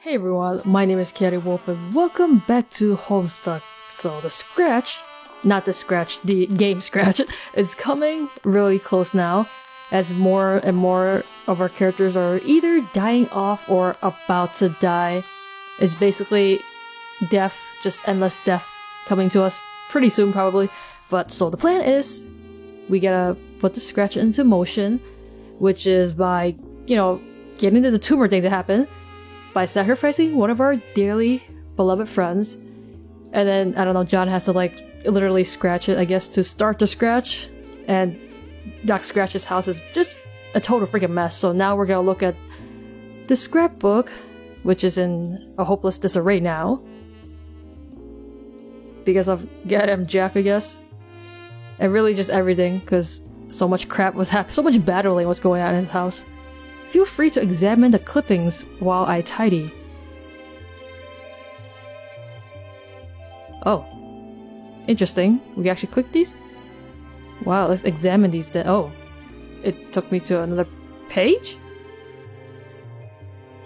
Hey everyone, my name is Carrie Wolf and welcome back to Homestuck. So the Scratch, not the Scratch, the game Scratch, is coming really close now as more and more of our characters are either dying off or about to die. It's basically death, just endless death coming to us pretty soon probably. But so the plan is we gotta put the Scratch into motion, which is by, getting the tumor thing to happen, by sacrificing one of our dearly beloved friends. And then, I don't know, John has to literally scratch it, I guess, to start the Scratch. And Doc Scratch's house is just a total freaking mess. So now we're gonna look at the scrapbook, which is in a hopeless disarray now. Because of goddamn Jack, I guess. And really just everything, because so much crap was happening, so much battling was going on in his house. Feel free to examine the clippings while I tidy. Oh. Interesting. We actually clicked these? Wow, let's examine these then. Oh. It took me to another page?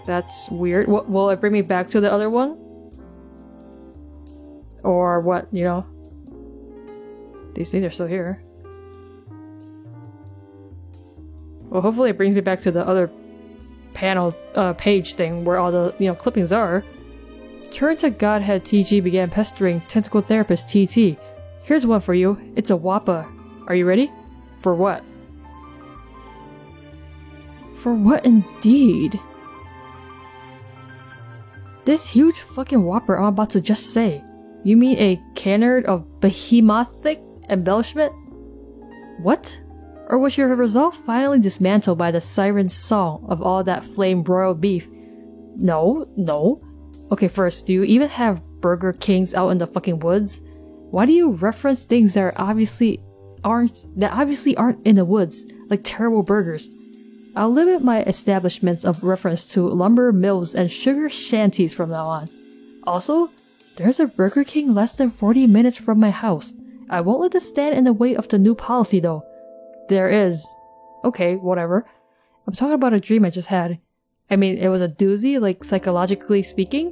That's weird. Will it bring me back to the other one? Or what, These things are still here. Well, hopefully it brings me back to the other panel page thing where all the, clippings are. Turn to Godhead TG began pestering Tentacle Therapist TT. Here's one for you. It's a Wappa. Are you ready? For what? For what indeed? This huge fucking whopper I'm about to just say. You mean a canard of behemothic embellishment? What? Or was your resolve finally dismantled by the siren song of all that flame broiled beef? No. Okay, first, do you even have Burger Kings out in the fucking woods? Why do you reference things that obviously aren't in the woods, like terrible burgers? I'll limit my establishments of reference to lumber mills and sugar shanties from now on. Also, there's a Burger King less than 40 minutes from my house. I won't let this stand in the way of the new policy though. There is. Okay, whatever. I'm talking about a dream I just had. I mean, it was a doozy, psychologically speaking.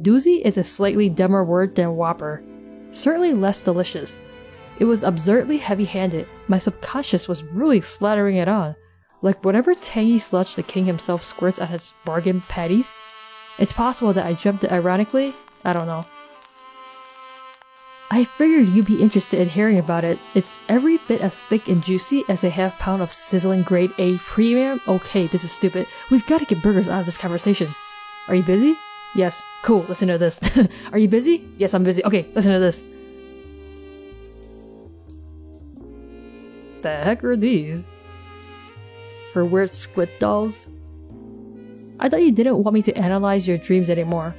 Doozy is a slightly dumber word than Whopper. Certainly less delicious. It was absurdly heavy-handed. My subconscious was really slathering it on. Like whatever tangy sludge the king himself squirts at his bargain patties. It's possible that I dreamt it ironically. I don't know. I figured you'd be interested in hearing about it. It's every bit as thick and juicy as a half-pound of sizzling grade A premium. Okay, this is stupid. We've got to get burgers out of this conversation. Are you busy? Yes. Cool, listen to this. Are you busy? Yes, I'm busy. Okay, listen to this. The heck are these? Her weird squid dolls? I thought you didn't want me to analyze your dreams anymore.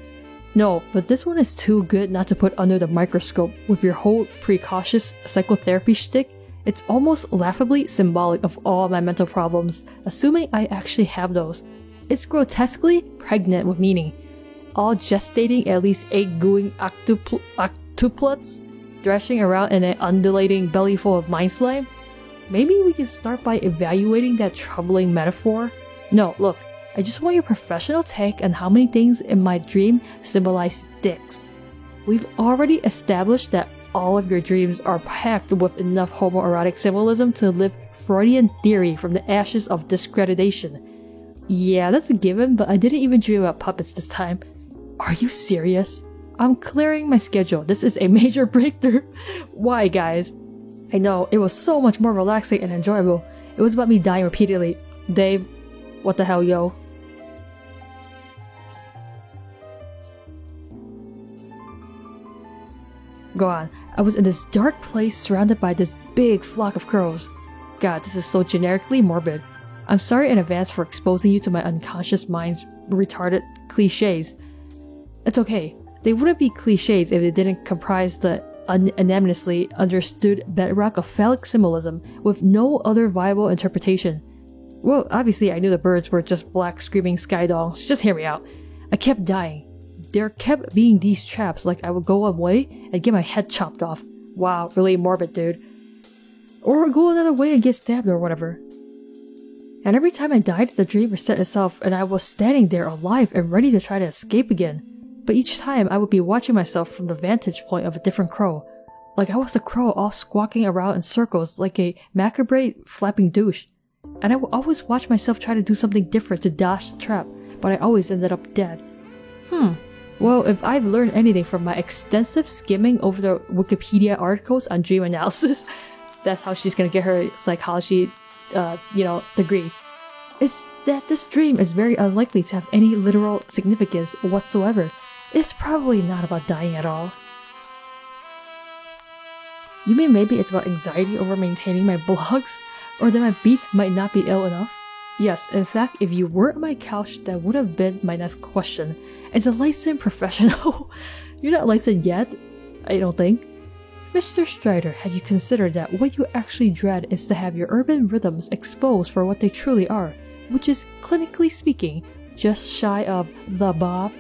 No, but this one is too good not to put under the microscope. With your whole precautious psychotherapy shtick, it's almost laughably symbolic of all my mental problems, assuming I actually have those. It's grotesquely pregnant with meaning. All gestating at least 8 gooing octuplets, thrashing around in an undulating belly full of mind slime? Maybe we can start by evaluating that troubling metaphor? No, look. I just want your professional take on how many things in my dream symbolize dicks. We've already established that all of your dreams are packed with enough homoerotic symbolism to lift Freudian theory from the ashes of discreditation. Yeah, that's a given, but I didn't even dream about puppets this time. Are you serious? I'm clearing my schedule. This is a major breakthrough. Why, guys? I know, it was so much more relaxing and enjoyable. It was about me dying repeatedly. Dave, what the hell, yo? Go on. I was in this dark place surrounded by this big flock of crows. God, this is so generically morbid. I'm sorry in advance for exposing you to my unconscious mind's retarded cliches. It's okay. They wouldn't be cliches if they didn't comprise the unanimously understood bedrock of phallic symbolism with no other viable interpretation. Well, obviously I knew the birds were just black screaming sky dongs. Just hear me out. I kept dying. There kept being these traps, like I would go one way and get my head chopped off. Wow, really morbid, dude. Or go another way and get stabbed or whatever. And every time I died, the dream reset itself and I was standing there alive and ready to try to escape again. But each time I would be watching myself from the vantage point of a different crow. Like I was the crow all squawking around in circles like a macabre flapping douche. And I would always watch myself try to do something different to dodge the trap, but I always ended up dead. Well, if I've learned anything from my extensive skimming over the Wikipedia articles on dream analysis, that's how she's gonna get her psychology, degree, is that this dream is very unlikely to have any literal significance whatsoever. It's probably not about dying at all. You mean maybe it's about anxiety over maintaining my blogs? Or that my beats might not be ill enough? Yes, in fact, if you were at my couch, that would have been my next question. As a licensed professional, you're not licensed yet, I don't think. Mr. Strider, have you considered that what you actually dread is to have your urban rhythms exposed for what they truly are, which is, clinically speaking, just shy of the bob?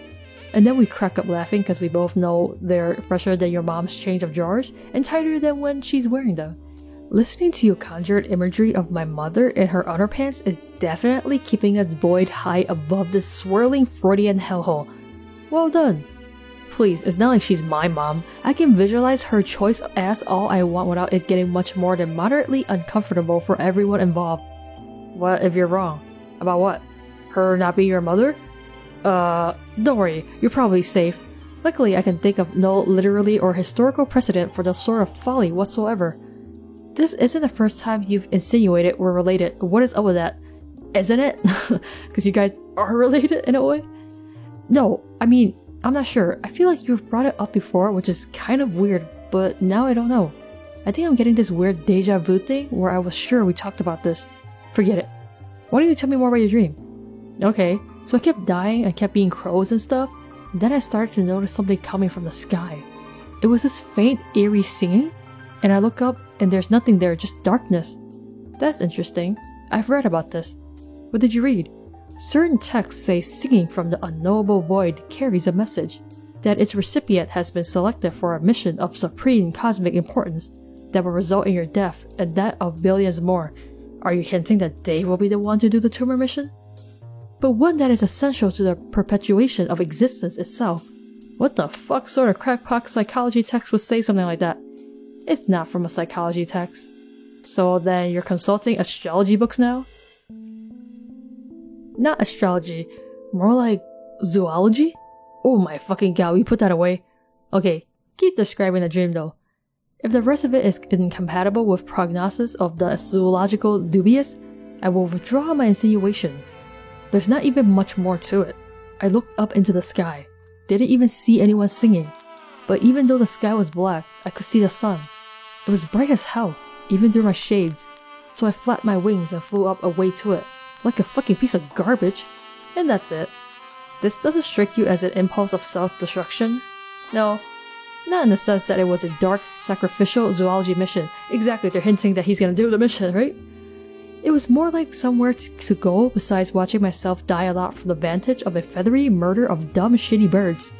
And then we crack up laughing because we both know they're fresher than your mom's change of drawers and tighter than when she's wearing them. Listening to you conjured imagery of my mother in her underpants is definitely keeping us buoyed high above this swirling Freudian hellhole. Well done. Please, it's not like she's my mom. I can visualize her choice ass all I want without it getting much more than moderately uncomfortable for everyone involved. What if you're wrong? About what? Her not being your mother? Don't worry, you're probably safe. Luckily, I can think of no literary or historical precedent for this sort of folly whatsoever. This isn't the first time you've insinuated we're related. What is up with that? Isn't it? Because you guys are related in a way? No, I mean, I'm not sure. I feel like you've brought it up before, which is kind of weird, but now I don't know. I think I'm getting this weird deja vu thing where I was sure we talked about this. Forget it. Why don't you tell me more about your dream? Okay, so I kept dying, I kept being crows and stuff, and then I started to notice something coming from the sky. It was this faint, eerie singing, and I look up and there's nothing there, just darkness. That's interesting. I've read about this. What did you read? Certain texts say singing from the unknowable void carries a message, that its recipient has been selected for a mission of supreme cosmic importance that will result in your death and that of billions more. Are you hinting that Dave will be the one to do the tumor mission? But one that is essential to the perpetuation of existence itself. What the fuck sort of crackpot psychology text would say something like that? It's not from a psychology text. So then you're consulting astrology books now? Not astrology, more like zoology? Oh my fucking god, we put that away. Okay, keep describing the dream though. If the rest of it is incompatible with prognosis of the zoological dubious, I will withdraw my insinuation. There's not even much more to it. I looked up into the sky. Didn't even see anyone singing. But even though the sky was black, I could see the sun. It was bright as hell, even through my shades. So I flapped my wings and flew up away to it, like a fucking piece of garbage. And that's it. This doesn't strike you as an impulse of self-destruction? No. Not in the sense that it was a dark, sacrificial zoology mission. Exactly, they're hinting that he's gonna do the mission, right? It was more like somewhere to go besides watching myself die a lot from the vantage of a feathery murder of dumb shitty birds.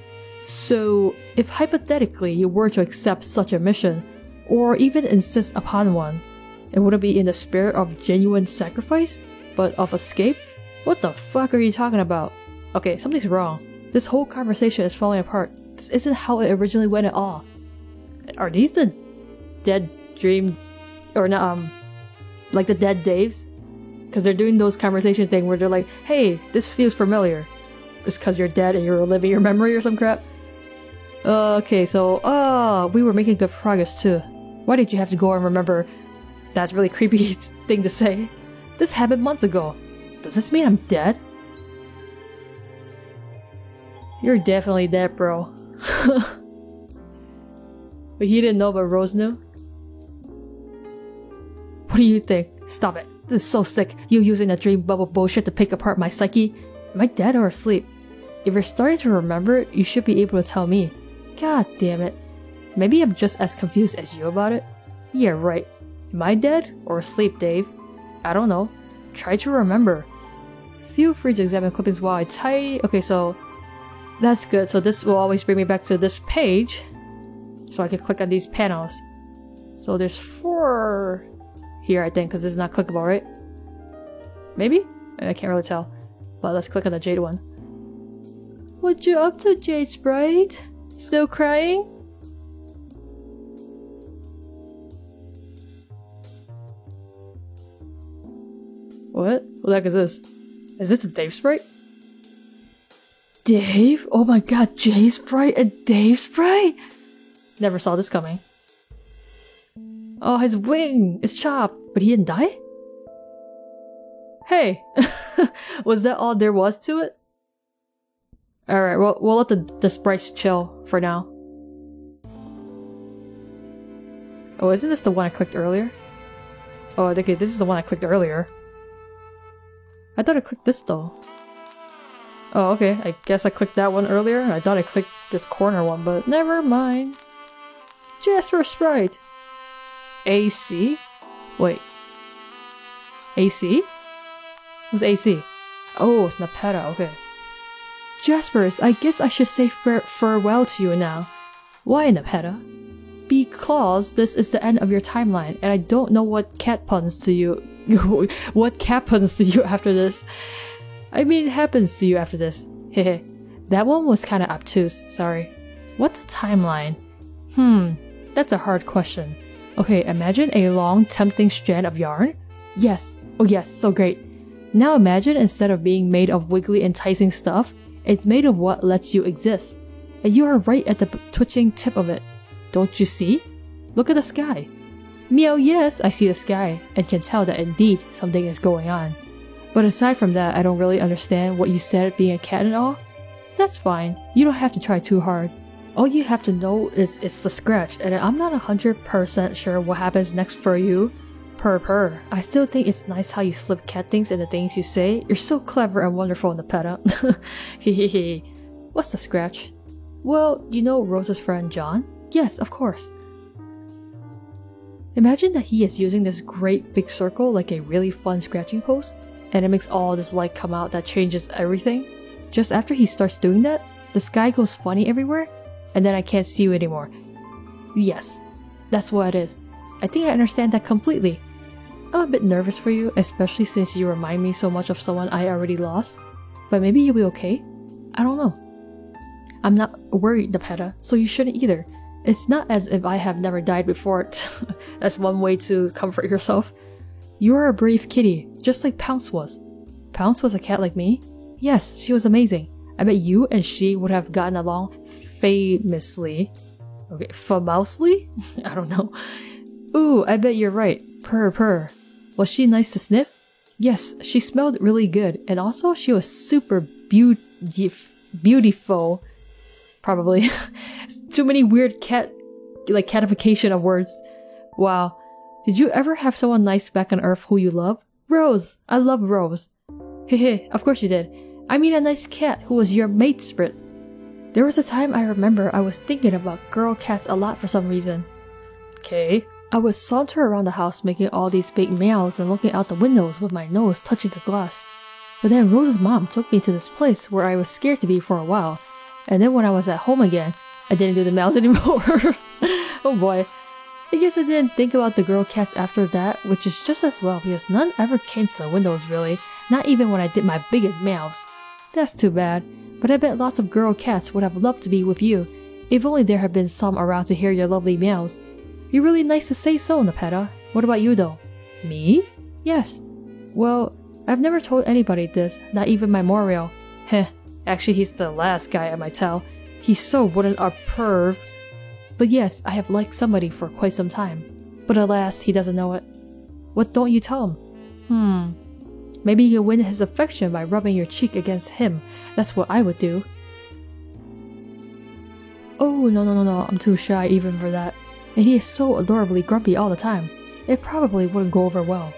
So, if hypothetically you were to accept such a mission, or even insist upon one, it wouldn't be in the spirit of genuine sacrifice, but of escape? What the fuck are you talking about? Okay, something's wrong. This whole conversation is falling apart. This isn't how it originally went at all. Are these the dead dream, or not, like the dead Daves? Because they're doing those conversation thing where they're like, hey, this feels familiar. It's because you're dead and you're reliving your memory or some crap? Okay, so, we were making good progress too. Why did you have to go and remember? That's a really creepy thing to say. This happened months ago. Does this mean I'm dead? You're definitely dead, bro. But he didn't know, but Rose knew? What do you think? Stop it. This is so sick. You using that dream bubble bullshit to pick apart my psyche. Am I dead or asleep? If you're starting to remember it, you should be able to tell me. God damn it. Maybe I'm just as confused as you about it? Yeah, right. Am I dead or asleep, Dave? I don't know. Try to remember. Feel free to examine clippings while I tidy. Okay, so that's good. So this will always bring me back to this page, so I can click on these panels. So there's 4 here, I think, because this is not clickable, right? Maybe? I can't really tell. But let's click on the Jade one. What you up to, Jade Sprite? Still crying? What? What the heck is this? Is this a Dave Sprite? Dave? Oh my god, Jade Sprite and Dave Sprite? Never saw this coming. Oh, his wing is chopped, but he didn't die? Hey! Was that all there was to it? Alright, we'll let the sprites chill for now. Oh, isn't this the one I clicked earlier? Oh, okay, this is the one I clicked earlier. I thought I clicked this though. Oh, okay, I guess I clicked that one earlier. I thought I clicked this corner one, but never mind. Jasper Sprite! AC? Wait. AC? Who's AC? Oh, it's Nepeta, okay. Jaspers, I guess I should say farewell to you now. Why, Nepeta? Because this is the end of your timeline, and I don't know what cat puns to you. What cat puns to you after this? I mean, it happens to you after this. Hehe. That one was kinda obtuse, sorry. What's a timeline? That's a hard question. Okay, imagine a long, tempting strand of yarn. Yes. Oh yes, so great. Now imagine instead of being made of wiggly, enticing stuff, it's made of what lets you exist. And you are right at the twitching tip of it. Don't you see? Look at the sky. Meow, yes, I see the sky, and can tell that indeed something is going on. But aside from that, I don't really understand what you said being a cat and all. That's fine, you don't have to try too hard. All you have to know is it's the scratch, and I'm not 100% sure what happens next for you. Purr. I still think it's nice how you slip cat things in the things you say. You're so clever and wonderful, Nepeta. Hehehe. What's the scratch? Well, you know Rose's friend John? Yes, of course. Imagine that he is using this great big circle like a really fun scratching pose, and it makes all this light come out that changes everything. Just after he starts doing that, the sky goes funny everywhere, and then I can't see you anymore. Yes, that's what it is. I think I understand that completely. I'm a bit nervous for you, especially since you remind me so much of someone I already lost. But maybe you'll be okay? I don't know. I'm not worried, Nepeta, so you shouldn't either. It's not as if I have never died before. That's one way to comfort yourself. You are a brave kitty, just like Pounce was. Pounce was a cat like me? Yes, she was amazing. I bet you and she would have gotten along famously. Okay, famousely? I don't know. Ooh, I bet you're right. Purr. Was she nice to sniff? Yes, she smelled really good, and also she was super beautiful. Probably. Too many weird catification of words. Wow. Did you ever have someone nice back on Earth who you love? Rose! I love Rose. Hehe, of course you did. I mean a nice cat who was your mate spirit. There was a time I remember I was thinking about girl cats a lot for some reason. Okay. I would saunter around the house making all these big meows and looking out the windows with my nose touching the glass. But then Rose's mom took me to this place where I was scared to be for a while. And then when I was at home again, I didn't do the meows anymore. Oh boy. I guess I didn't think about the girl cats after that, which is just as well because none ever came to the windows really, not even when I did my biggest meows. That's too bad, but I bet lots of girl cats would have loved to be with you, if only there had been some around to hear your lovely meows. You're really nice to say so, Nepeta. What about you though? Me? Yes. Well, I've never told anybody this, not even my Moriel. Heh, actually he's the last guy I might tell. He's so wouldn't a perv. But yes, I have liked somebody for quite some time. But alas, he doesn't know it. What don't you tell him? Maybe you can win his affection by rubbing your cheek against him. That's what I would do. Oh, no, I'm too shy even for that. And he is so adorably grumpy all the time. It probably wouldn't go over well.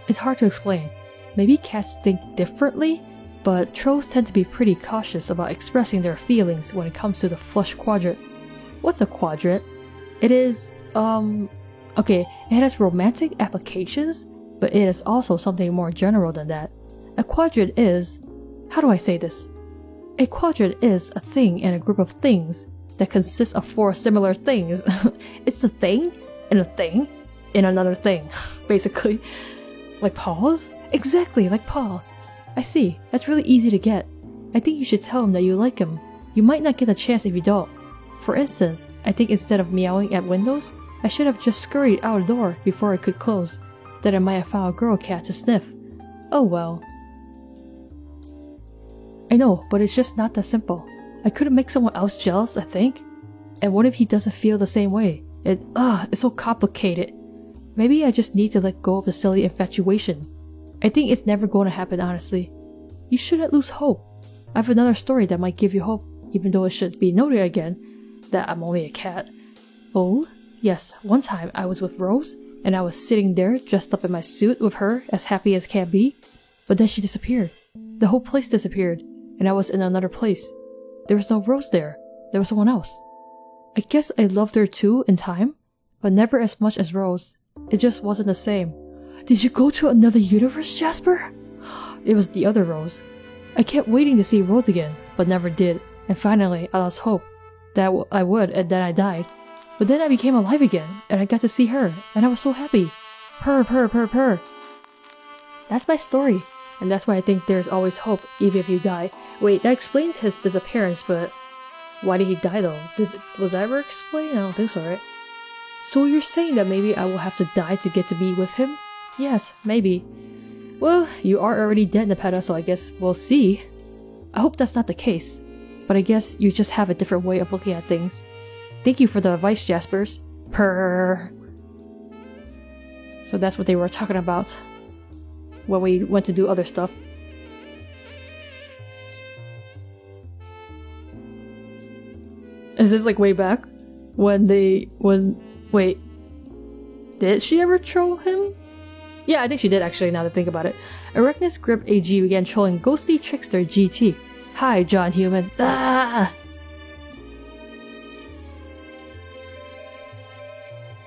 It's hard to explain. Maybe cats think differently, but trolls tend to be pretty cautious about expressing their feelings when it comes to the flush quadrant. What's a quadrant? It is, okay, it has romantic applications, but it is also something more general than that. A quadrant is... how do I say this? A quadrant is a thing and a group of things that consists of 4 similar things. It's a thing, and a thing, and another thing, basically. Like pause? Exactly, like paws. I see, that's really easy to get. I think you should tell him that you like him. You might not get a chance if you don't. For instance, I think instead of meowing at windows, I should have just scurried out the door before it could close. Then I might have found a girl cat to sniff. Oh well. I know, but it's just not that simple. I couldn't make someone else jealous, I think. And what if he doesn't feel the same way? It's so complicated. Maybe I just need to let go of the silly infatuation. I think it's never going to happen, honestly. You shouldn't lose hope. I have another story that might give you hope, even though it should be noted again that I'm only a cat. Oh? Yes, one time I was with Rose, and I was sitting there dressed up in my suit with her, as happy as can be. But then she disappeared. The whole place disappeared, and I was in another place. There was no Rose there. There was someone else. I guess I loved her too in time, but never as much as Rose. It just wasn't the same. Did you go to another universe, Jasper? It was the other Rose. I kept waiting to see Rose again, but never did, and finally I lost hope that I would, and then I died. But then I became alive again, and I got to see her, and I was so happy. Purr, purr, purr, purr. That's my story, and that's why I think there's always hope, even if you die. Wait, that explains his disappearance, but why did he die though? Was that ever explained? I don't think so, right? So you're saying that maybe I will have to die to get to be with him? Yes, maybe. Well, you are already dead, Nepeta, so I guess we'll see. I hope that's not the case, but I guess you just have a different way of looking at things. Thank you for the advice, Jaspers. Purr. So that's what they were talking about when we went to do other stuff. Is this like way back? Wait. Did she ever troll him? Yeah, I think she did actually, now that I think about it. Arachnus Grip AG began trolling Ghosty Trickster GT. Hi, John Human. Ah!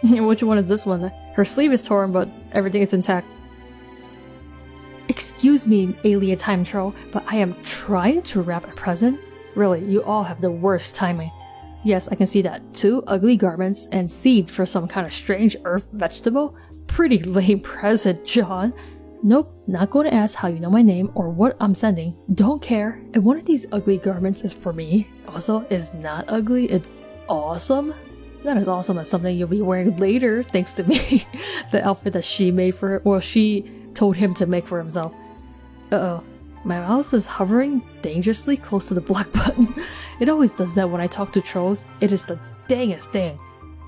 Which one is this one? Her sleeve is torn, but everything is intact. Excuse me, alien time troll, but I am trying to wrap a present? Really, you all have the worst timing. Yes, I can see that. 2 ugly garments and seeds for some kind of strange earth vegetable? Pretty lame present, John. Nope, not going to ask how you know my name or what I'm sending. Don't care. And one of these ugly garments is for me. Also, it's not ugly, it's awesome. Not as awesome as something you'll be wearing later, thanks to me. The outfit that she made for her, well, she told him to make for himself. Uh-oh. My mouse is hovering dangerously close to the black button. It always does that when I talk to trolls. It is the dangest thing.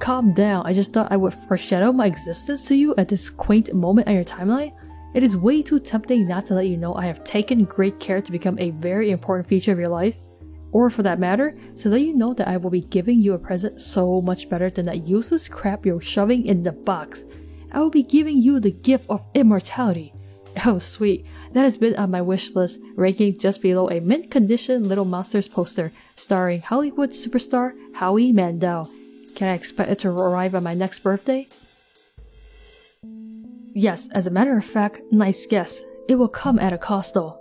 Calm down, I just thought I would foreshadow my existence to you at this quaint moment on your timeline. It is way too tempting not to let you know I have taken great care to become a very important feature of your life. Or for that matter, to let you know that I will be giving you a present so much better than that useless crap you're shoving in the box. I will be giving you the gift of immortality. Oh sweet, that has been on my wish list, ranking just below a mint condition Little Monsters poster starring Hollywood superstar Howie Mandel. Can I expect it to arrive on my next birthday? Yes, as a matter of fact, nice guess. It will come at a cost though.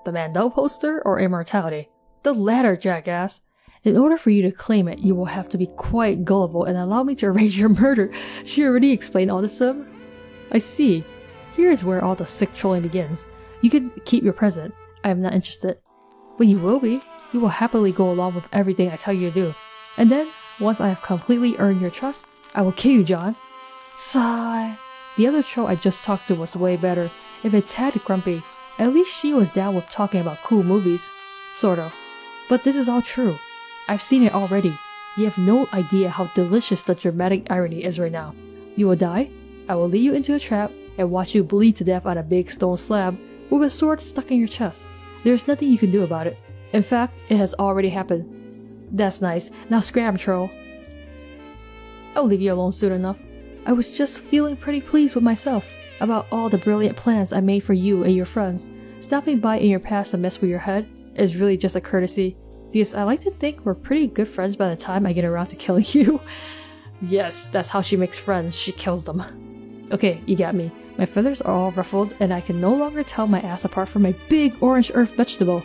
The Mandel poster or immortality? The latter, jackass. In order for you to claim it, you will have to be quite gullible and allow me to arrange your murder. She already explained all this to him? I see. Here is where all the sick trolling begins. You can keep your present. I am not interested. But you will be. You will happily go along with everything I tell you to do. And then, once I have completely earned your trust, I will kill you, John. Sigh. The other troll I just talked to was way better, if a tad grumpy. At least she was down with talking about cool movies. Sort of. But this is all true. I've seen it already. You have no idea how delicious the dramatic irony is right now. You will die, I will lead you into a trap, and watch you bleed to death on a big stone slab with a sword stuck in your chest. There's nothing you can do about it. In fact, it has already happened. That's nice. Now scram, troll. I'll leave you alone soon enough. I was just feeling pretty pleased with myself about all the brilliant plans I made for you and your friends. Stopping by in your past to mess with your head is really just a courtesy, because I like to think we're pretty good friends by the time I get around to killing you. Yes, that's how she makes friends, she kills them. Okay, you got me. My feathers are all ruffled and I can no longer tell my ass apart from a big orange earth vegetable.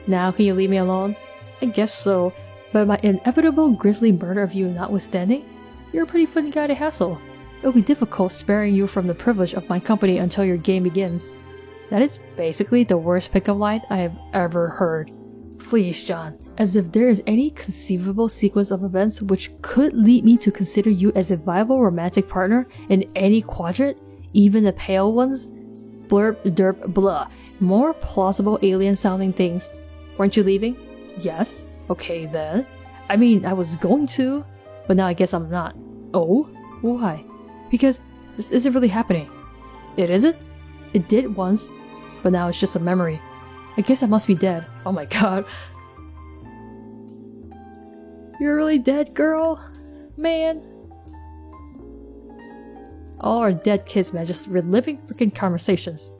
Now can you leave me alone? I guess so, but my inevitable grisly murder of you notwithstanding, you're a pretty funny guy to hassle. It'll be difficult sparing you from the privilege of my company until your game begins. That is basically the worst pickup line I have ever heard. Please, John. As if there is any conceivable sequence of events which could lead me to consider you as a viable romantic partner in any quadrant, even the pale ones? Blurb, derp, blah. More plausible alien sounding things. Weren't you leaving? Yes. Okay then. I mean, I was going to, but now I guess I'm not. Oh? Why? Because this isn't really happening. It isn't? It did once, but now it's just a memory. I guess I must be dead. Oh my god. You're really dead, girl? Man. All our dead kids, man, just reliving freaking conversations.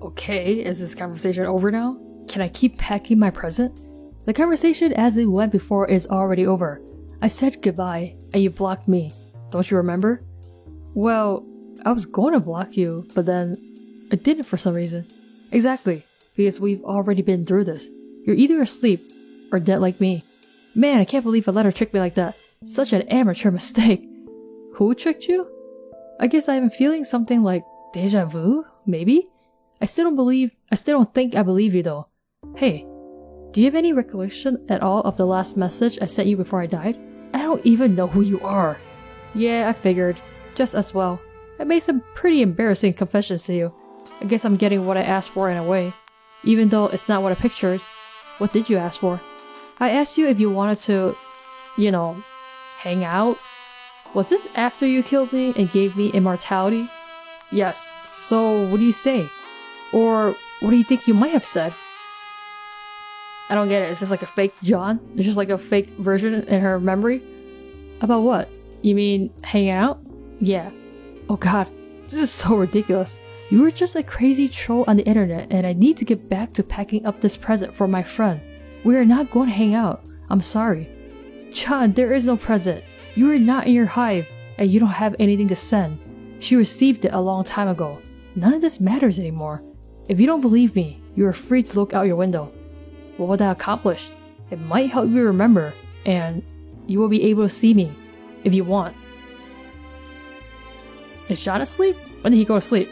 Okay, is this conversation over now? Can I keep packing my present? The conversation as it went before is already over. I said goodbye, and you blocked me. Don't you remember? Well, I was going to block you, but then I didn't for some reason. Exactly, because we've already been through this. You're either asleep or dead like me. Man, I can't believe a letter tricked me like that. Such an amateur mistake. Who tricked you? I guess I'm feeling something like deja vu, maybe? I still don't think I believe you though. Hey, do you have any recollection at all of the last message I sent you before I died? I don't even know who you are. Yeah, I figured. Just as well. I made some pretty embarrassing confessions to you. I guess I'm getting what I asked for in a way. Even though it's not what I pictured. What did you ask for? I asked you if you wanted to, hang out. Was this after you killed me and gave me immortality? Yes. So, what do you say? Or, what do you think you might have said? I don't get it. Is this like a fake John? It's just like a fake version in her memory? About what? You mean hanging out? Yeah. Oh god, this is so ridiculous. You were just a crazy troll on the internet and I need to get back to packing up this present for my friend. We are not going to hang out. I'm sorry. John, there is no present. You are not in your hive and you don't have anything to send. She received it a long time ago. None of this matters anymore. If you don't believe me, you are free to look out your window. What would that accomplish? It might help you remember, and you will be able to see me, if you want. Is John asleep? When did he go to sleep?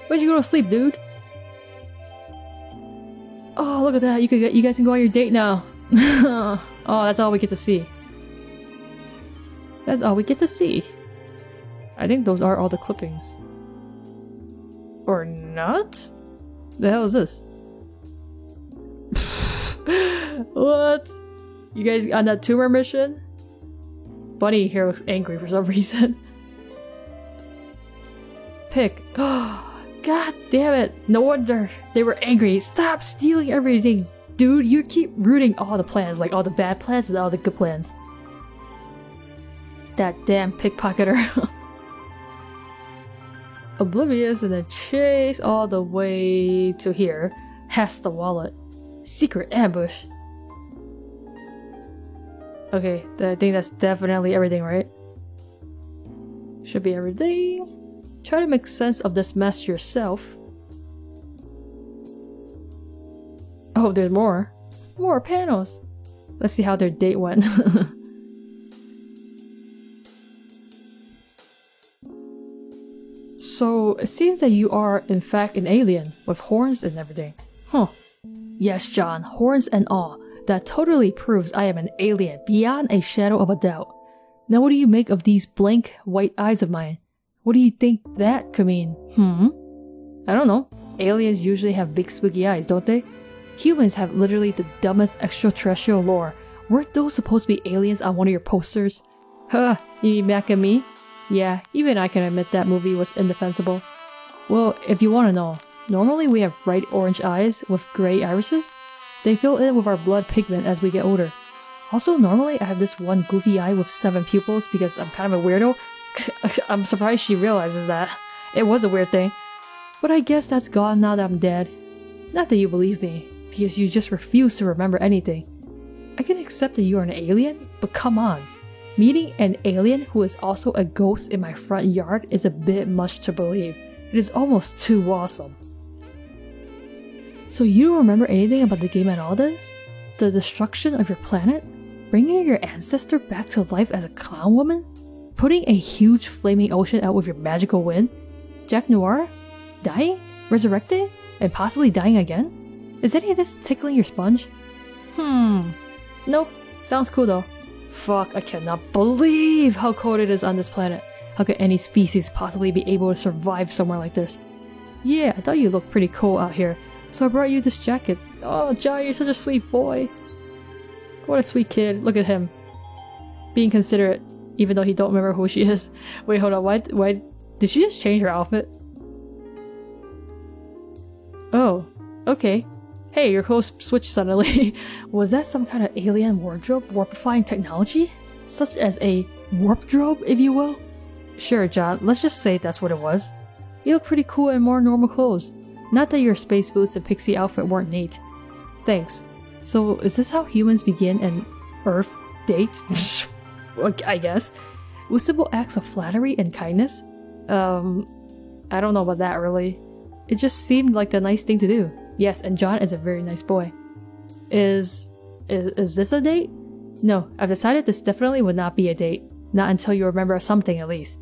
When did you go to sleep, dude? Oh, look at that! You guys can go on your date now. Oh, that's all we get to see. That's all we get to see. I think those are all the clippings. Or not? The hell is this? What? You guys on that tumor mission? Bunny here looks angry for some reason. Pick. God damn it. No wonder they were angry. Stop stealing everything. Dude, you keep rooting all the plans, like all the bad plans and all the good plans. That damn pickpocketer. Oblivious and then chase all the way to here. Has the wallet. Secret ambush. Okay, I think that's definitely everything, right? Should be everything. Try to make sense of this mess yourself. Oh, there's more. More panels. Let's see how their date went. So, it seems that you are, in fact, an alien, with horns and everything. Huh. Yes, John, horns and all. That totally proves I am an alien, beyond a shadow of a doubt. Now what do you make of these blank, white eyes of mine? What do you think that could mean? I don't know. Aliens usually have big spooky eyes, don't they? Humans have literally the dumbest extraterrestrial lore. Weren't those supposed to be aliens on one of your posters? Huh, you mean back at me? Yeah, even I can admit that movie was indefensible. Well, if you want to know, normally we have bright orange eyes with gray irises. They fill in with our blood pigment as we get older. Also, normally I have this one goofy eye with 7 pupils because I'm kind of a weirdo. I'm surprised she realizes that. It was a weird thing. But I guess that's gone now that I'm dead. Not that you believe me, because you just refuse to remember anything. I can accept that you are an alien, but come on. Meeting an alien who is also a ghost in my front yard is a bit much to believe. It is almost too awesome. So you don't remember anything about the game at all then? The destruction of your planet? Bringing your ancestor back to life as a clown woman? Putting a huge flaming ocean out with your magical wind? Jack Noir? dying? Resurrected? And possibly dying again? Is any of this tickling your sponge? Nope. Sounds cool though. Fuck, I cannot believe how cold it is on this planet. How could any species possibly be able to survive somewhere like this? Yeah, I thought you looked pretty cool out here, so I brought you this jacket. Oh, John, you're such a sweet boy. What a sweet kid. Look at him. Being considerate, even though he don't remember who she is. Wait, hold on, why did she just change her outfit? Oh, okay. Hey, your clothes switched suddenly. Was that some kind of alien wardrobe warpifying technology? Such as a warp-drobe, if you will? Sure, John, let's just say that's what it was. You look pretty cool in more normal clothes. Not that your space boots and pixie outfit weren't neat. Thanks. So, is this how humans begin an Earth date? I guess. With simple acts of flattery and kindness? I don't know about that really. It just seemed like the nice thing to do. Yes, and John is a very nice boy. Is this a date? No, I've decided this definitely would not be a date. Not until you remember something at least.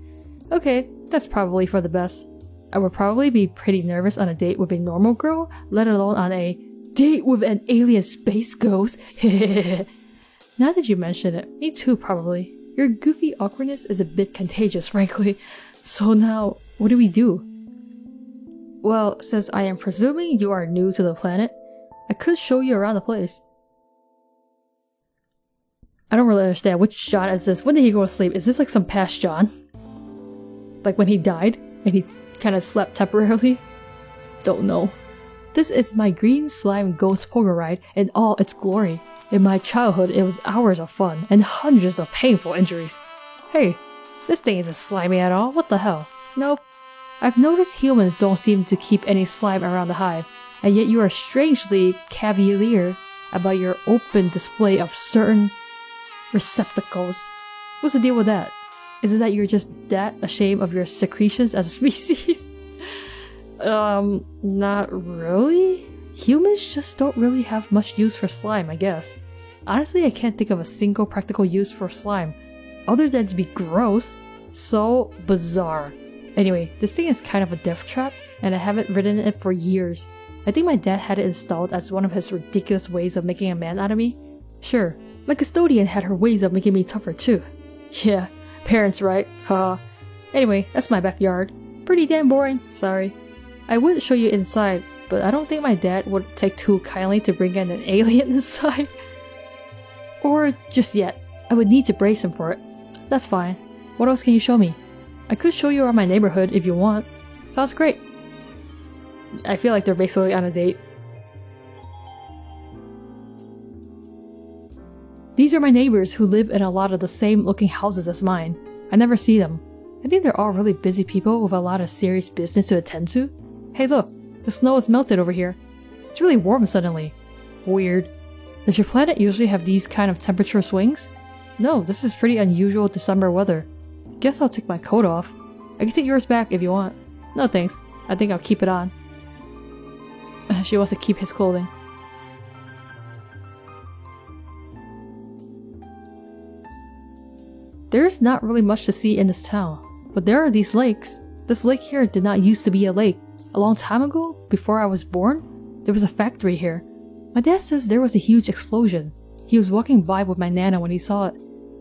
Okay, that's probably for the best. I would probably be pretty nervous on a date with a normal girl, let alone on a date with an alien space ghost. Now that you mention it, me too probably. Your goofy awkwardness is a bit contagious, frankly. So now, what do we do? Well, since I am presuming you are new to the planet, I could show you around the place. I don't really understand. Which John is this? When did he go to sleep? Is this like some past John? Like when he died and he kind of slept temporarily? Don't know. This is my green slime ghost poker ride in all its glory. In my childhood, it was hours of fun and hundreds of painful injuries. Hey, this thing isn't slimy at all. What the hell? Nope. I've noticed humans don't seem to keep any slime around the hive, and yet you are strangely cavalier about your open display of certain receptacles. What's the deal with that? Is it that you're just that ashamed of your secretions as a species? Not really? Humans just don't really have much use for slime, I guess. Honestly, I can't think of a single practical use for slime, other than to be gross. So bizarre. Anyway, this thing is kind of a death trap, and I haven't ridden it for years. I think my dad had it installed as one of his ridiculous ways of making a man out of me. Sure, my custodian had her ways of making me tougher too. Yeah, parents right, haha. Anyway, that's my backyard. Pretty damn boring, sorry. I would show you inside, but I don't think my dad would take too kindly to bring in an alien inside. Or just yet. I would need to brace him for it. That's fine. What else can you show me? I could show you around my neighborhood if you want. Sounds great. I feel like they're basically on a date. These are my neighbors who live in a lot of the same looking houses as mine. I never see them. I think they're all really busy people with a lot of serious business to attend to. Hey look, the snow has melted over here. It's really warm suddenly. Weird. Does your planet usually have these kind of temperature swings? No, this is pretty unusual December weather. Guess I'll take my coat off. I can take yours back if you want. No thanks, I think I'll keep it on. She wants to keep his clothing. There's not really much to see in this town, but there are these lakes. This lake here did not used to be a lake. A long time ago, before I was born, there was a factory here. My dad says there was a huge explosion. He was walking by with my Nana when he saw it.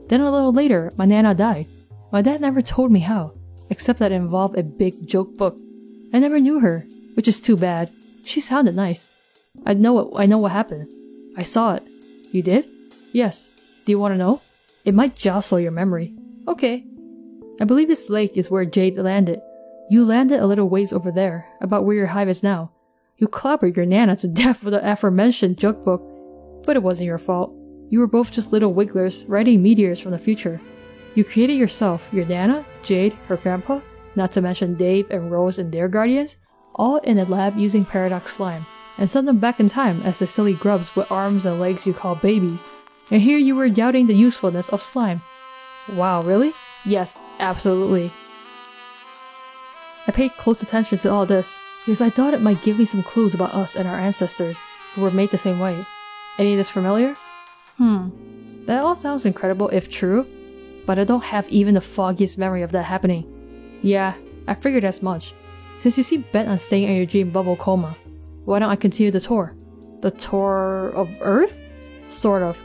Then a little later, my Nana died. My dad never told me how, except that it involved a big joke book. I never knew her, which is too bad. She sounded nice. I know what happened. I saw it. You did? Yes. Do you want to know? It might jostle your memory. Okay. I believe this lake is where Jade landed. You landed a little ways over there, about where your hive is now. You clobbered your Nana to death with the aforementioned joke book. But it wasn't your fault. You were both just little wigglers riding meteors from the future. You created yourself, your Nana, Jade, her grandpa, not to mention Dave and Rose and their guardians, all in a lab using Paradox Slime, and sent them back in time as the silly grubs with arms and legs you call babies. And here you were doubting the usefulness of slime. Wow, really? Yes, absolutely. I paid close attention to all this, because I thought it might give me some clues about us and our ancestors, who were made the same way. Any of this familiar? That all sounds incredible if true, but I don't have even the foggiest memory of that happening. Yeah, I figured as much. Since you seem bent on staying in your dream bubble coma, why don't I continue the tour? The tour of Earth? Sort of.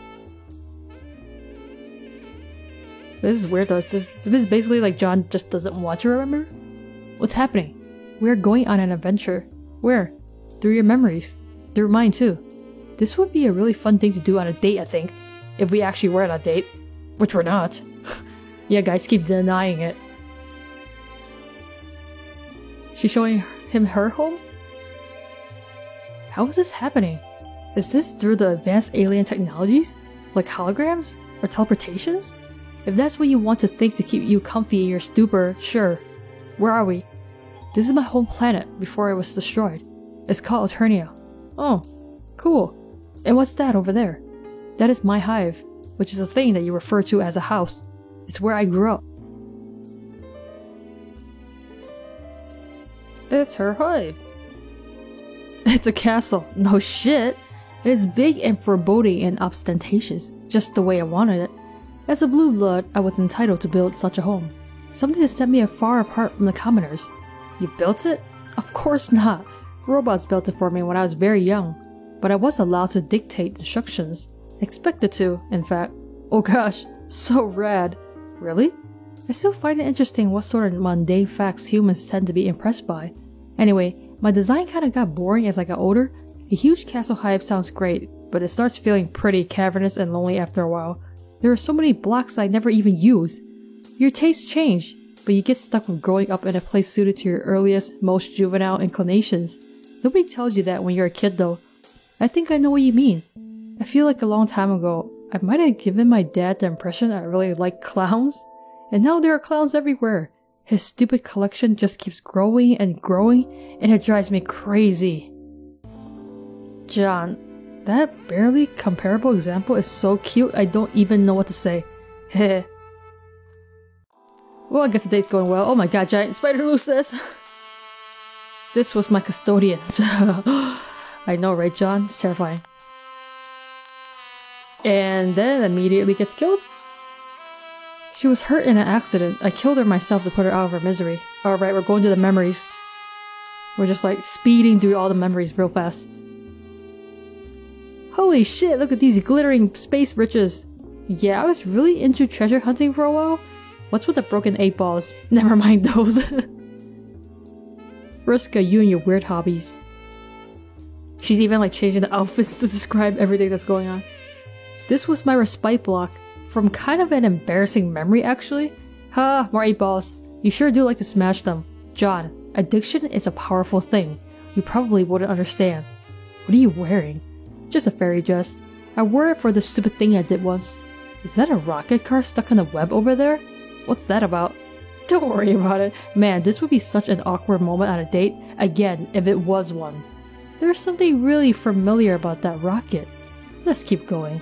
This is weird though. This is basically like John just doesn't want to remember. What's happening? We're going on an adventure. Where? Through your memories. Through mine too. This would be a really fun thing to do on a date, I think. If we actually were on a date. Which we're not. Yeah, guys keep denying it. She's showing him her home? How is this happening? Is this through the advanced alien technologies? Like holograms? Or teleportations? If that's what you want to think to keep you comfy in your stupor, sure. Where are we? This is my home planet before it was destroyed. It's called Eternia. Oh, cool. And what's that over there? That is my hive, which is a thing that you refer to as a house. It's where I grew up. It's her hive. It's a castle. No shit. It is big and foreboding and ostentatious, just the way I wanted it. As a blue blood, I was entitled to build such a home. Something that set me far apart from the commoners. You built it? Of course not. Robots built it for me when I was very young. But I was allowed to dictate instructions. Expected to, in fact. Oh gosh, so rad. Really? I still find it interesting what sort of mundane facts humans tend to be impressed by. Anyway, my design kinda got boring as I got older. A huge castle hive sounds great, but it starts feeling pretty cavernous and lonely after a while. There are so many blocks I never even use. Your tastes change, but you get stuck with growing up in a place suited to your earliest, most juvenile inclinations. Nobody tells you that when you're a kid though. I think I know what you mean. I feel like a long time ago, I might have given my dad the impression I really like clowns, and now there are clowns everywhere. His stupid collection just keeps growing and growing, and it drives me crazy. John, that barely comparable example is so cute I don't even know what to say. Heh. Well, I guess the date's going well. Oh my god, giant spider looses! This was my custodian. I know, right, John? It's terrifying. And then immediately gets killed? She was hurt in an accident. I killed her myself to put her out of her misery. Alright, we're going to the memories. We're just like speeding through all the memories real fast. Holy shit, look at these glittering space riches. Yeah, I was really into treasure hunting for a while. What's with the broken 8 balls? Never mind those. Friska, you and your weird hobbies. She's even like changing the outfits to describe everything that's going on. This was my respite block. From kind of an embarrassing memory actually. Ha, more 8 balls. You sure do like to smash them. John, addiction is a powerful thing. You probably wouldn't understand. What are you wearing? Just a fairy dress. I wore it for the stupid thing I did once. Is that a rocket car stuck on the web over there? What's that about? Don't worry about it. Man, this would be such an awkward moment on a date. Again, if it was one. There's something really familiar about that rocket. Let's keep going.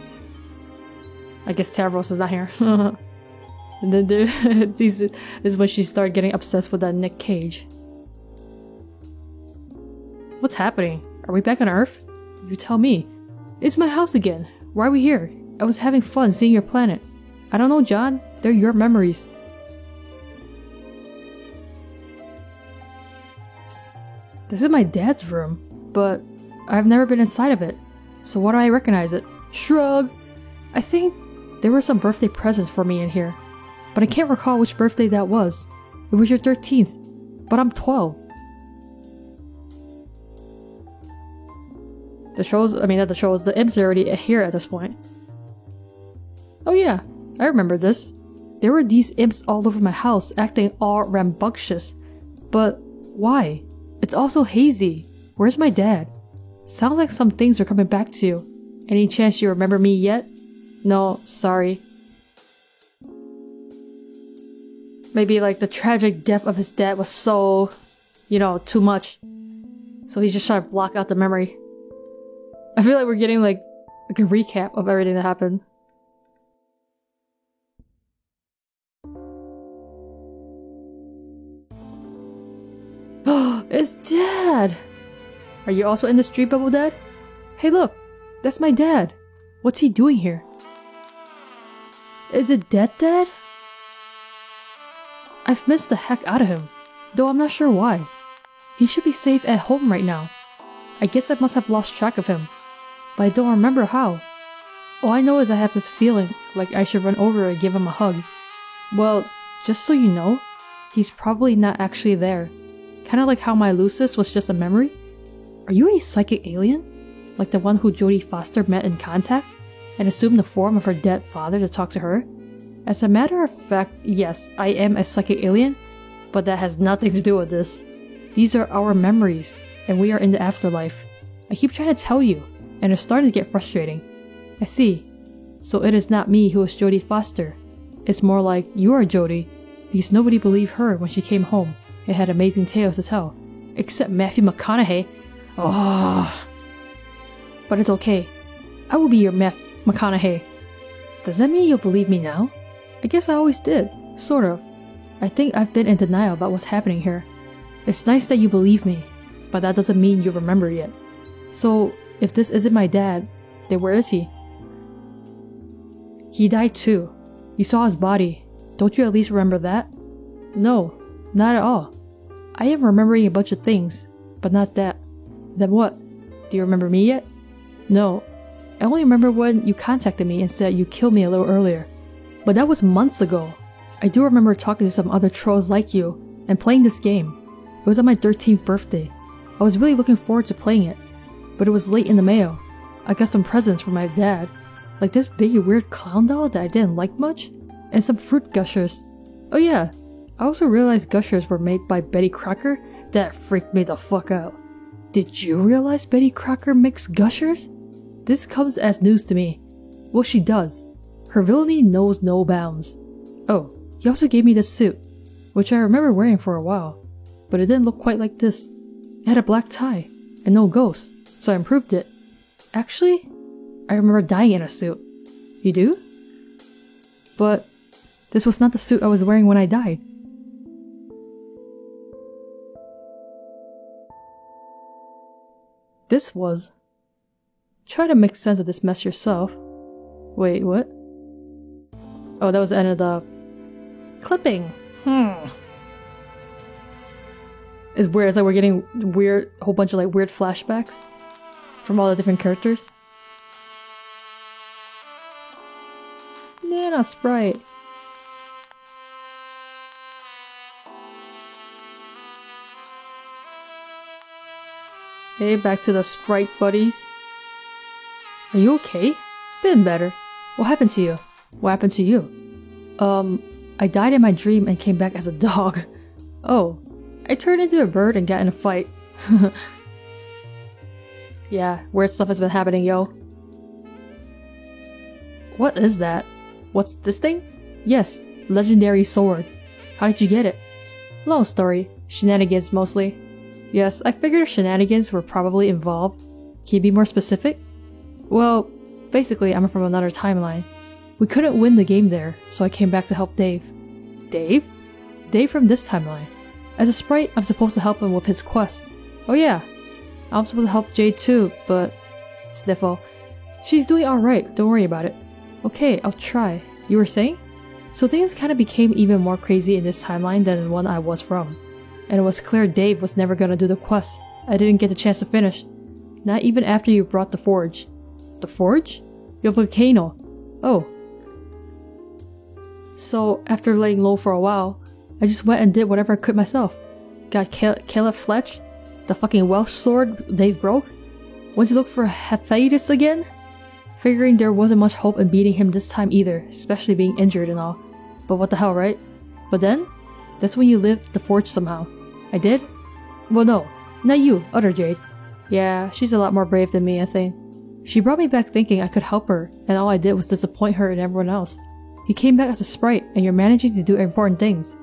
I guess Tavros is not here. And then this is when she started getting obsessed with that Nick Cage. What's happening? Are we back on Earth? You tell me. It's my house again. Why are we here? I was having fun seeing your planet. I don't know, John. They're your memories. This is my dad's room, but I've never been inside of it. So why do I recognize it? Shrug. I think there were some birthday presents for me in here, but I can't recall which birthday that was. It was your 13th, but I'm 12. The imps are already here at this point. Oh yeah, I remember this. There were these imps all over my house acting all rambunctious. But why? It's also hazy. Where's my dad? Sounds like some things are coming back to you. Any chance you remember me yet? No, sorry. Maybe like the tragic death of his dad was so, too much. So he's just trying to block out the memory. I feel like we're getting like a recap of everything that happened. It's Dad! Are you also in the street bubble, Dad? Hey look, that's my dad. What's he doing here? Is it dead, Dad? I've missed the heck out of him, though I'm not sure why. He should be safe at home right now. I guess I must have lost track of him, but I don't remember how. All I know is I have this feeling like I should run over and give him a hug. Well, just so you know, he's probably not actually there. Kinda like how my Lucis was just a memory. Are you a psychic alien? Like the one who Jodie Foster met in Contact and assumed the form of her dead father to talk to her? As a matter of fact, yes, I am a psychic alien, but that has nothing to do with this. These are our memories, and we are in the afterlife. I keep trying to tell you, and it's starting to get frustrating. I see. So it is not me who is Jodie Foster. It's more like you are Jodie, because nobody believed her when she came home and had amazing tales to tell. Except Matthew McConaughey. Oh. But it's okay. I will be your McConaughey. Does that mean you'll believe me now? I guess I always did, sort of. I think I've been in denial about what's happening here. It's nice that you believe me, but that doesn't mean you remember yet. So, if this isn't my dad, then where is he? He died too. You saw his body. Don't you at least remember that? No, not at all. I am remembering a bunch of things, but not that. Then what? Do you remember me yet? No. I only remember when you contacted me and said you killed me a little earlier. But that was months ago. I do remember talking to some other trolls like you and playing this game. It was on my 13th birthday. I was really looking forward to playing it, but it was late in the mail. I got some presents from my dad, like this big weird clown doll that I didn't like much, and some fruit gushers. Oh yeah, I also realized gushers were made by Betty Crocker. That freaked me the fuck out. Did you realize Betty Crocker makes gushers? This comes as news to me. Well, she does. Her villainy knows no bounds. Oh, he also gave me this suit, which I remember wearing for a while, but it didn't look quite like this. It had a black tie, and no ghosts, so I improved it. Actually, I remember dying in a suit. You do? But this was not the suit I was wearing when I died. This was. Try to make sense of this mess yourself. Wait, what? Oh, that was the end of the clipping. It's weird. It's like we're getting whole bunch of like weird flashbacks from all the different characters. Nana Sprite. Hey, back to the Sprite buddies. Are you okay? Been better. What happened to you? What happened to you? I died in my dream and came back as a dog. Oh, I turned into a bird and got in a fight. Yeah, weird stuff has been happening, yo. What is that? What's this thing? Yes, legendary sword. How did you get it? Long story. Shenanigans mostly. Yes, I figured shenanigans were probably involved. Can you be more specific? Well, basically I'm from another timeline. We couldn't win the game there, so I came back to help Dave. Dave? Dave from this timeline. As a sprite, I'm supposed to help him with his quest. Oh yeah, I'm supposed to help Jade too, but... Sniffle. She's doing alright, don't worry about it. Okay, I'll try. You were saying? So things kinda became even more crazy in this timeline than the one I was from. And it was clear Dave was never gonna do the quest. I didn't get the chance to finish. Not even after you brought the forge. The forge? Your volcano. Oh. So, after laying low for a while, I just went and did whatever I could myself. Got Caleb Fletch, the fucking Welsh sword Dave broke. Went to look for Hephaestus again. Figuring there wasn't much hope in beating him this time either, especially being injured and all. But what the hell, right? But then, that's when you lived the forge somehow. I did? Well no, not you, other Jade. Yeah, she's a lot more brave than me, I think. She brought me back thinking I could help her, and all I did was disappoint her and everyone else. You came back as a sprite, and you're managing to do important things.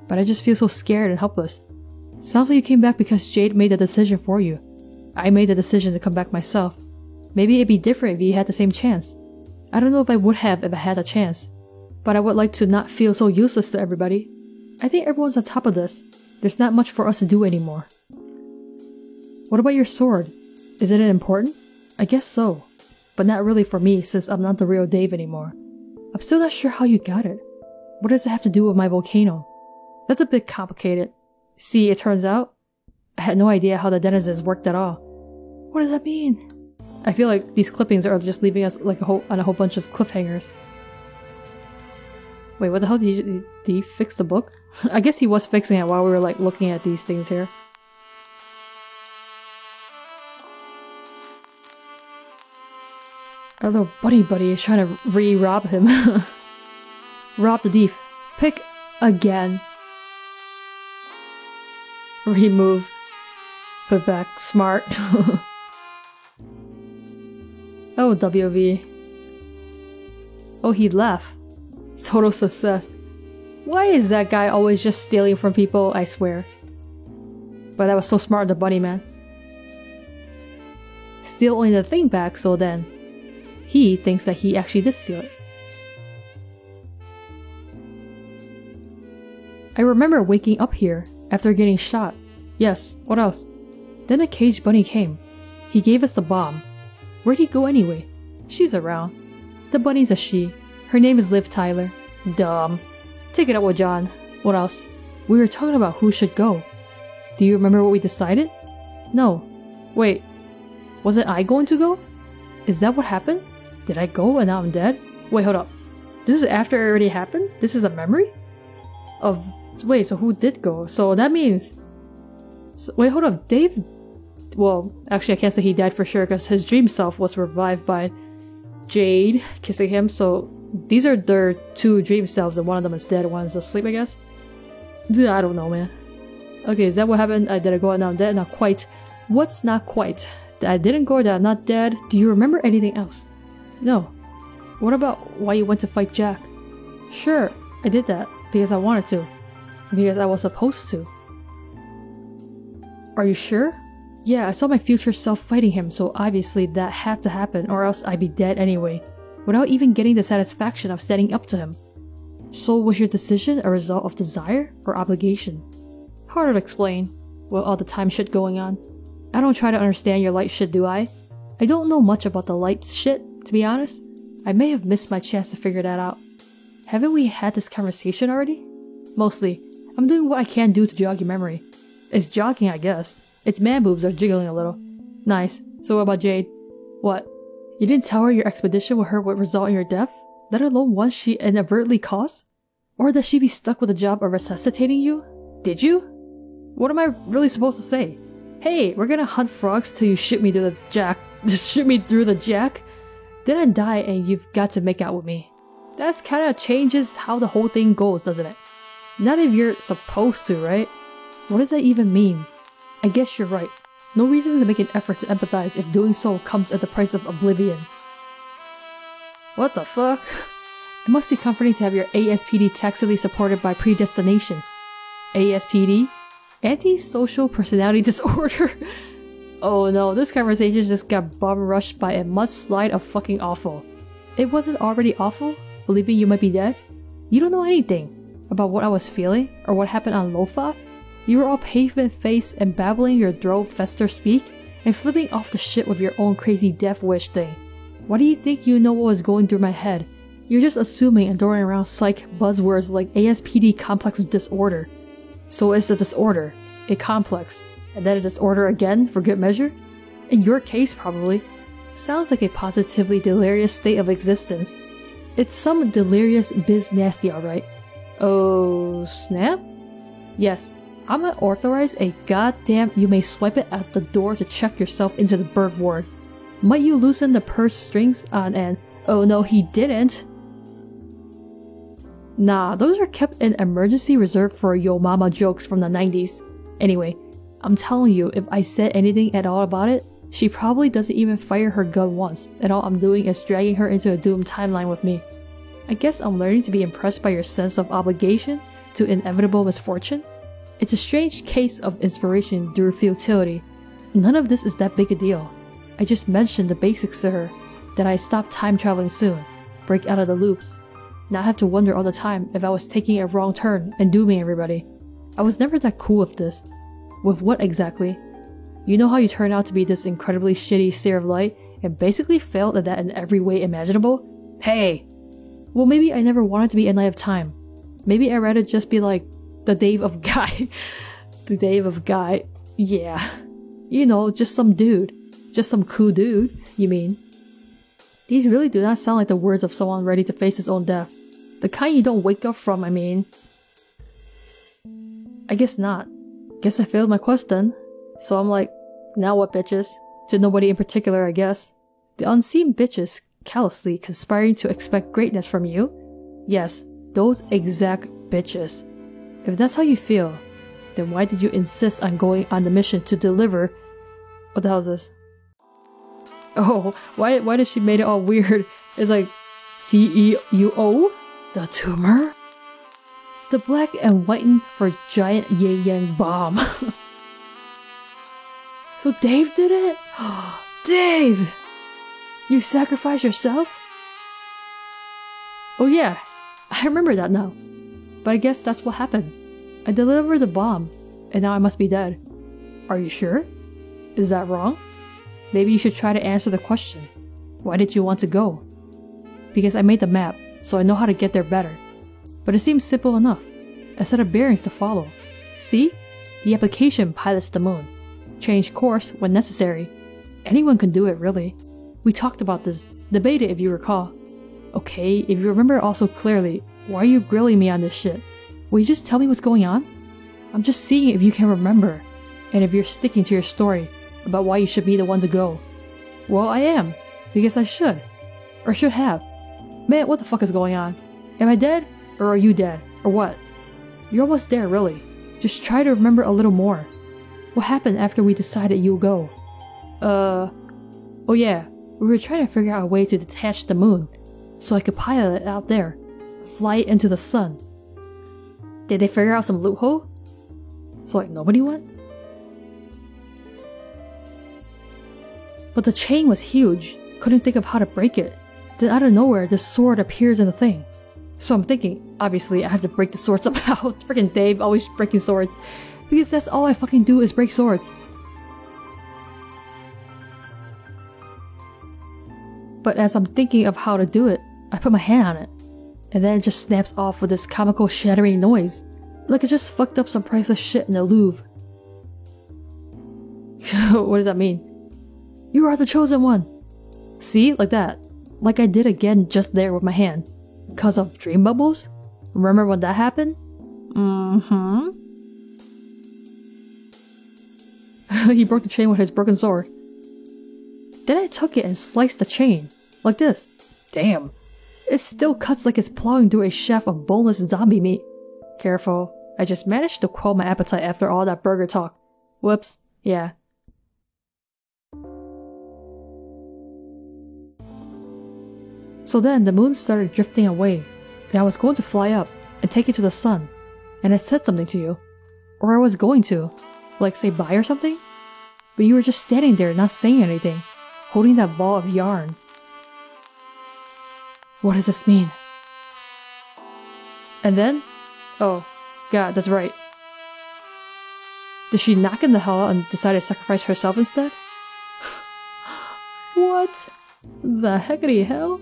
But I just feel so scared and helpless. Sounds like you came back because Jade made the decision for you. I made the decision to come back myself. Maybe it'd be different if you had the same chance. I don't know if I would have if I had a chance. But I would like to not feel so useless to everybody. I think everyone's on top of this. There's not much for us to do anymore. What about your sword? Isn't it important? I guess so. But not really for me since I'm not the real Dave anymore. I'm still not sure how you got it. What does it have to do with my volcano? That's a bit complicated. See, it turns out, I had no idea how the denizens worked at all. What does that mean? I feel like these clippings are just leaving us like on a whole bunch of cliffhangers. Wait, what the hell? Did he fix the book? I guess he was fixing it while we were like looking at these things here. Our little buddy is trying to re-rob him. Rob the thief. Pick again. Remove. Put back. Smart. Oh, WV. Oh, he left. Total success. Why is that guy always just stealing from people, I swear. But that was so smart, the bunny man. Steal only the thing back, so then he thinks that he actually did steal it. I remember waking up here after getting shot. Yes, what else? Then a caged bunny came. He gave us the bomb. Where'd he go anyway? She's around. The bunny's a she. Her name is Liv Tyler. Dumb. Take it up with John. What else? We were talking about who should go. Do you remember what we decided? No. Wait. Wasn't I going to go? Is that what happened? Did I go and now I'm dead? Wait, hold up. This is after it already happened? This is a memory? Wait, so who did go? So that means... wait, hold up. Dave... Well, actually I can't say he died for sure because his dream self was revived by Jade kissing him, so these are their two dream selves and one of them is dead, one is asleep, I guess? I don't know, man. Okay, is that what happened? I didn't go and now I'm dead? Not quite. What's not quite? That I didn't go, that I'm not dead? Do you remember anything else? No. What about why you went to fight Jack? Sure, I did that because I wanted to. Because I was supposed to. Are you sure? Yeah, I saw my future self fighting him, so obviously that had to happen or else I'd be dead anyway, without even getting the satisfaction of standing up to him. So was your decision a result of desire or obligation? Hard to explain, with all the time shit going on. I don't try to understand your light shit, do I? I don't know much about the light shit, to be honest. I may have missed my chance to figure that out. Haven't we had this conversation already? Mostly. I'm doing what I can do to jog your memory. It's jogging, I guess. Its man boobs are jiggling a little. Nice. So what about Jade? What? You didn't tell her your expedition with her would result in your death? Let alone one she inadvertently caused? Or that she be stuck with the job of resuscitating you? Did you? What am I really supposed to say? Hey, we're gonna hunt frogs till you shoot me through the jack. Just shoot me through the jack? Then I die and you've got to make out with me. That's kinda changes how the whole thing goes, doesn't it? Not if you're supposed to, right? What does that even mean? I guess you're right. No reason to make an effort to empathize if doing so comes at the price of oblivion. What the fuck? It must be comforting to have your ASPD tacitly supported by predestination. ASPD? Antisocial Personality Disorder? Oh no, this conversation just got bomb rushed by a mudslide of fucking awful. It wasn't already awful? Believing you might be dead? You don't know anything about what I was feeling or what happened on Lofa? You were all pavement-faced and babbling your Drove-fester speak and flipping off the shit with your own crazy death wish thing. Why do you think you know what was going through my head? You're just assuming and throwing around psych buzzwords like ASPD complex disorder. So it's a disorder, a complex, and then a disorder again for good measure? In your case, probably. Sounds like a positively delirious state of existence. It's some delirious biz nasty, alright. Oh, snap? Yes. I'm gonna authorize a goddamn you may swipe it at the door to check yourself into the bird ward. Might you loosen the purse strings on an oh no he didn't? Nah, those are kept in emergency reserve for yo mama jokes from the 90s. Anyway, I'm telling you, if I said anything at all about it, she probably doesn't even fire her gun once, and all I'm doing is dragging her into a doomed timeline with me. I guess I'm learning to be impressed by your sense of obligation to inevitable misfortune. It's a strange case of inspiration through futility. None of this is that big a deal. I just mentioned the basics to her, that I stop time traveling soon, break out of the loops, not have to wonder all the time if I was taking a wrong turn and dooming everybody. I was never that cool with this. With what exactly? You know how you turn out to be this incredibly shitty seer of light and basically failed at that in every way imaginable? Hey! Well, maybe I never wanted to be a Knight of Time. Maybe I'd rather just be like the Dave of Guy. The Dave of Guy. Yeah. You know, just some dude. Just some cool dude, you mean. These really do not sound like the words of someone ready to face his own death. The kind you don't wake up from, I mean. I guess not. Guess I failed my quest then. So I'm like, now what, bitches? To nobody in particular, I guess. The unseen bitches callously conspiring to expect greatness from you? Yes, those exact bitches. If that's how you feel, then why did you insist on going on the mission to deliver... What the hell is this? Oh, why did she made it all weird? It's like, TEUO? The tumor? The black and whitened for giant yin-yang bomb. So Dave did it? Dave! You sacrificed yourself? Oh yeah, I remember that now. But I guess that's what happened. I delivered the bomb, and now I must be dead. Are you sure? Is that wrong? Maybe you should try to answer the question. Why did you want to go? Because I made the map, so I know how to get there better. But it seems simple enough. A set of bearings to follow. See? The application pilots the moon. Change course when necessary. Anyone can do it, really. We talked about this, debated if you recall. Okay, if you remember also clearly, why are you grilling me on this shit? Will you just tell me what's going on? I'm just seeing if you can remember, and if you're sticking to your story about why you should be the one to go. Well, I am, because I should. Or should have. Man, what the fuck is going on? Am I dead? Or are you dead? Or what? You're almost there, really. Just try to remember a little more. What happened after we decided you'll go? Oh yeah, we were trying to figure out a way to detach the moon, so I could pilot it out there, fly it into the sun. Did they figure out some loophole? So like nobody went? But the chain was huge, couldn't think of how to break it. Then out of nowhere, this sword appears in the thing. So I'm thinking, obviously I have to break the sword somehow. Freaking Dave, always breaking swords. Because that's all I fucking do is break swords. But as I'm thinking of how to do it, I put my hand on it. And then it just snaps off with this comical shattering noise. Like I just fucked up some priceless shit in the Louvre. What does that mean? You are the chosen one! See? Like that. Like I did again just there with my hand. Because of dream bubbles? Remember when that happened? Mm-hmm. He broke the chain with his broken sword. Then I took it and sliced the chain. Like this. Damn. It still cuts like it's plowing through a shaft of boneless zombie meat. Careful. I just managed to quell my appetite after all that burger talk. Whoops. Yeah. So then the moon started drifting away, and I was going to fly up and take it to the sun. And I said something to you. Or I was going to. Like say bye or something? But you were just standing there not saying anything, holding that ball of yarn. What does this mean? And then? Oh, God, that's right. Did she knock in the hell out and decide to sacrifice herself instead? What the heckity hell?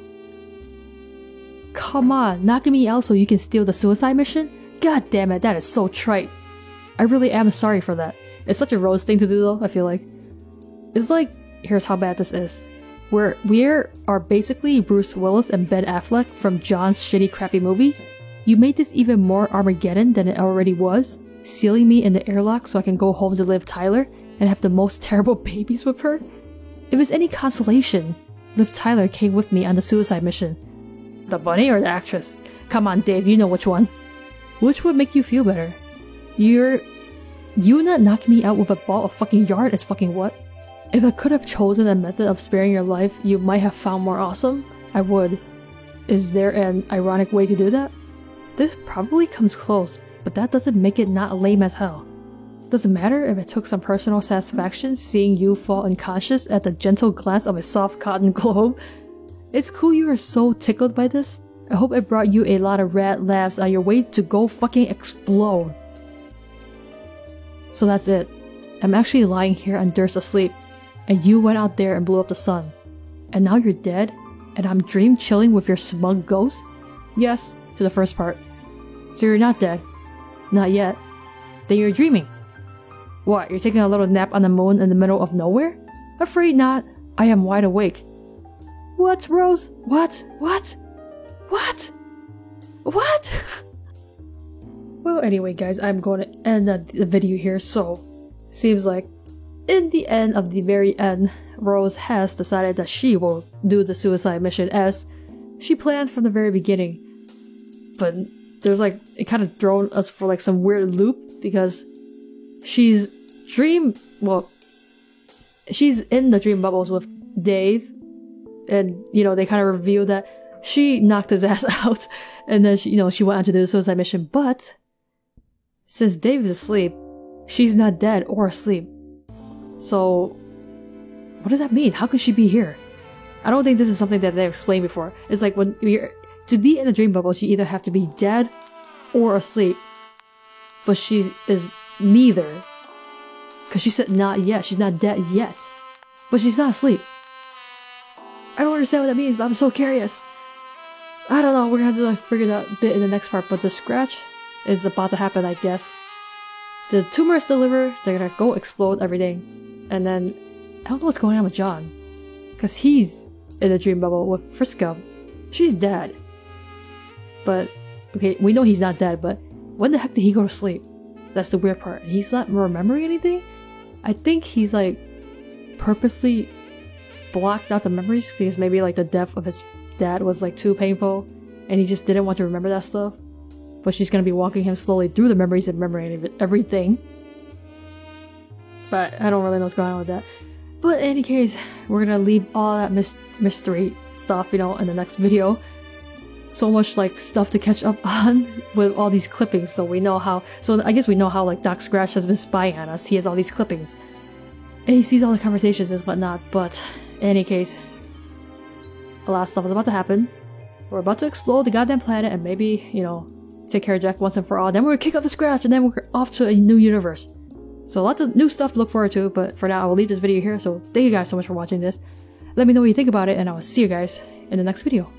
Come on, knocking me out so you can steal the suicide mission? God damn it, that is so trite. I really am sorry for that. It's such a Rose thing to do though, I feel like. It's like, here's how bad this is. We are basically Bruce Willis and Ben Affleck from John's shitty crappy movie. You made this even more Armageddon than it already was, sealing me in the airlock so I can go home to Liv Tyler and have the most terrible babies with her. If it's any consolation, Liv Tyler came with me on the suicide mission. The bunny or the actress? Come on Dave, you know which one. Which would make you feel better? You not knocking me out with a ball of fucking yarn is fucking what? If I could have chosen a method of sparing your life you might have found more awesome, I would. Is there an ironic way to do that? This probably comes close, but that doesn't make it not lame as hell. Does it matter if it took some personal satisfaction seeing you fall unconscious at the gentle glance of a soft cotton globe? It's cool you are so tickled by this. I hope it brought you a lot of rad laughs on your way to go fucking explode. So that's it. I'm actually lying here on dirt asleep, and you went out there and blew up the sun. And now you're dead, and I'm dream chilling with your smug ghost? Yes, to the first part. So you're not dead. Not yet. Then you're dreaming. What, you're taking a little nap on the moon in the middle of nowhere? Afraid not. I am wide awake. What, Rose? What? What? What? What? Well, anyway, guys, I'm going to end the video here, so seems like in the end of the very end, Rose has decided that she will do the suicide mission as she planned from the very beginning. But there's like, it kind of thrown us for like some weird loop because she's in the dream bubbles with Dave, and you know, they kind of reveal that she knocked his ass out and then she went on to do the suicide mission. But since Dave is asleep, she's not dead or asleep. So what does that mean? How could she be here? I don't think this is something that they explained before. It's like when to be in a dream bubble, you either have to be dead or asleep. But she is neither. Because she said not yet. She's not dead yet. But she's not asleep. I don't understand what that means, but I'm so curious. I don't know. We're gonna have to figure that bit in the next part. But the scratch is about to happen, I guess. The tumor is delivered. They're gonna go explode everything. And then I don't know what's going on with John. Because he's in a dream bubble with Friska. She's dead. But, okay, we know he's not dead, but when the heck did he go to sleep? That's the weird part. He's not remembering anything? I think he's like purposely blocked out the memories because maybe like the death of his dad was like too painful and he just didn't want to remember that stuff. But she's gonna be walking him slowly through the memories and remembering everything. But I don't really know what's going on with that. But in any case, we're gonna leave all that mystery stuff, in the next video. So much like stuff to catch up on with all these clippings, so we know how. So I guess we know how like Doc Scratch has been spying on us. He has all these clippings, and he sees all the conversations and whatnot. But in any case, a lot of stuff is about to happen. We're about to explode the goddamn planet, and maybe take care of Jack once and for all. Then we're gonna kick off the Scratch, and then we're off to a new universe. So lots of new stuff to look forward to. But for now, I will leave this video here. So thank you guys so much for watching this. Let me know what you think about it, and I will see you guys in the next video.